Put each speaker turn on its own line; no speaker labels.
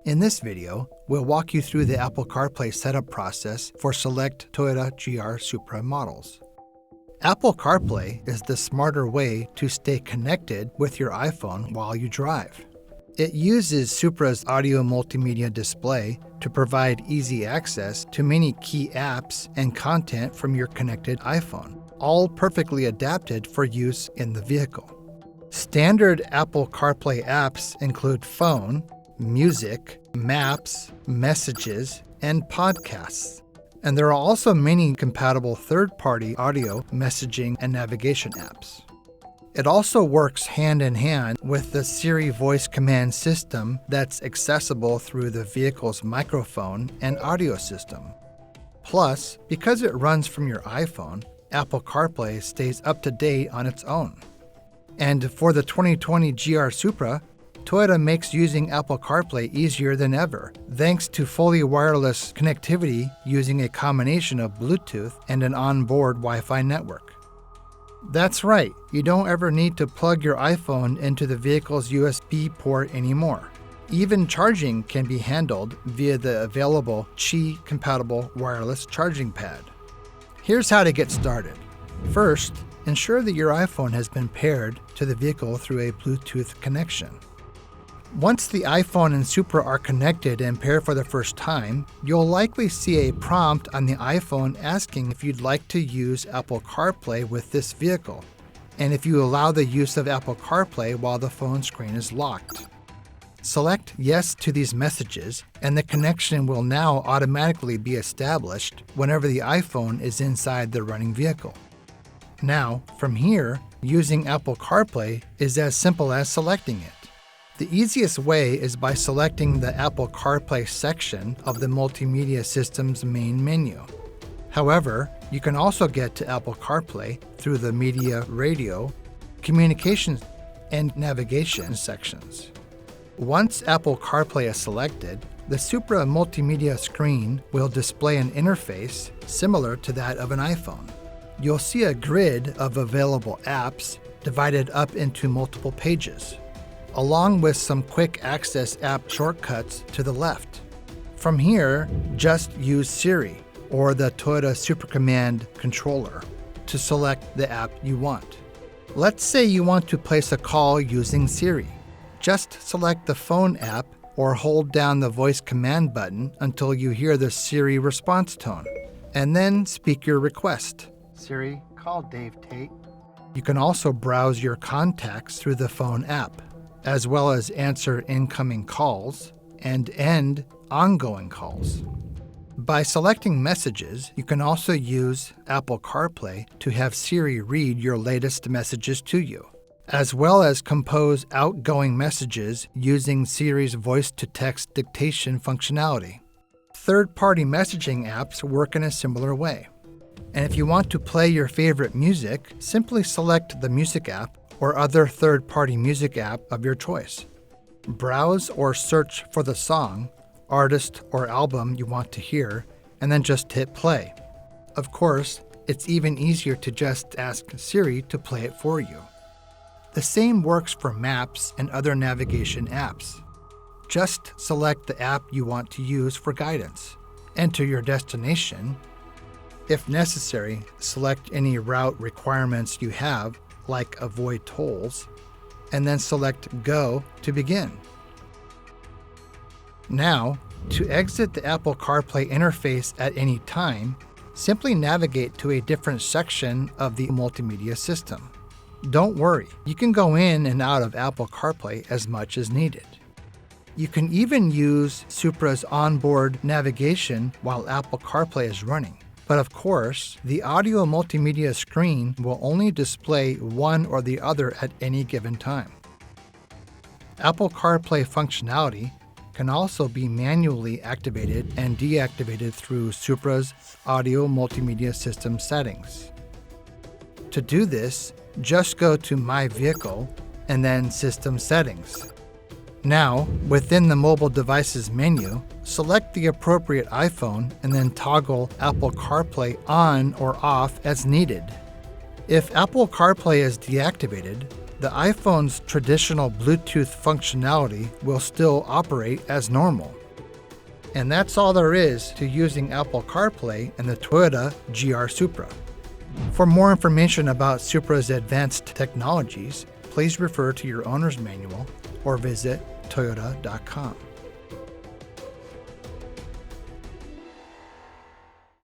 In this video, we'll walk you through the Apple CarPlay setup process for select Toyota GR Supra models. Apple CarPlay is the smarter way to stay connected with your iPhone while you drive. It uses Supra's audio multimedia display to provide easy access to many key apps and content from your connected iPhone, all perfectly adapted for use in the vehicle. Standard Apple CarPlay apps include Phone, Music, Maps, Messages, and Podcasts. And there are also many compatible third-party audio, messaging, and navigation apps. It also works hand-in-hand with the Siri voice command system that's accessible through the vehicle's microphone and audio system. Plus, because it runs from your iPhone, Apple CarPlay stays up to date on its own. And for the 2020 GR Supra, Toyota makes using Apple CarPlay easier than ever, thanks to fully wireless connectivity using a combination of Bluetooth and an onboard Wi-Fi network. That's right, you don't ever need to plug your iPhone into the vehicle's USB port anymore. Even charging can be handled via the available Qi-compatible wireless charging pad. Here's how to get started. First, ensure that your iPhone has been paired to the vehicle through a Bluetooth connection. Once the iPhone and Supra are connected and paired for the first time, you'll likely see a prompt on the iPhone asking if you'd like to use Apple CarPlay with this vehicle, and if you allow the use of Apple CarPlay while the phone screen is locked. Select Yes to these messages, and the connection will now automatically be established whenever the iPhone is inside the running vehicle. Now, from here, using Apple CarPlay is as simple as selecting it. The easiest way is by selecting the Apple CarPlay section of the multimedia system's main menu. However, you can also get to Apple CarPlay through the Media, Radio, Communications, and Navigation sections. Once Apple CarPlay is selected, the Supra multimedia screen will display an interface similar to that of an iPhone. You'll see a grid of available apps divided up into multiple pages, along with some quick access app shortcuts to the left. From here, just use Siri or the Toyota Supra Command controller to select the app you want. Let's say you want to place a call using Siri. Just select the Phone app or hold down the voice command button until you hear the Siri response tone, and then speak your request. Siri, call Dave Tate. You can also browse your contacts through the Phone app, as well as answer incoming calls and end ongoing calls. By selecting Messages, you can also use Apple CarPlay to have Siri read your latest messages to you, as well as compose outgoing messages using Siri's voice-to-text dictation functionality. Third-party messaging apps work in a similar way. And if you want to play your favorite music, simply select the Music app or other third-party music app of your choice. Browse or search for the song, artist, or album you want to hear, and then just hit play. Of course, it's even easier to just ask Siri to play it for you. The same works for Maps and other navigation apps. Just select the app you want to use for guidance, enter your destination. If necessary, select any route requirements you have, like avoid tolls, and then select Go to begin. Now, to exit the Apple CarPlay interface at any time, simply navigate to a different section of the multimedia system. Don't worry, you can go in and out of Apple CarPlay as much as needed. You can even use Supra's onboard navigation while Apple CarPlay is running. But of course, the audio multimedia screen will only display one or the other at any given time. Apple CarPlay functionality can also be manually activated and deactivated through Supra's audio multimedia system settings. To do this, just go to My Vehicle and then System Settings. Now, within the Mobile Devices menu, select the appropriate iPhone and then toggle Apple CarPlay on or off as needed. If Apple CarPlay is deactivated, the iPhone's traditional Bluetooth functionality will still operate as normal. And that's all there is to using Apple CarPlay in the Toyota GR Supra. For more information about Supra's advanced technologies, please refer to your owner's manual or visit toyota.com.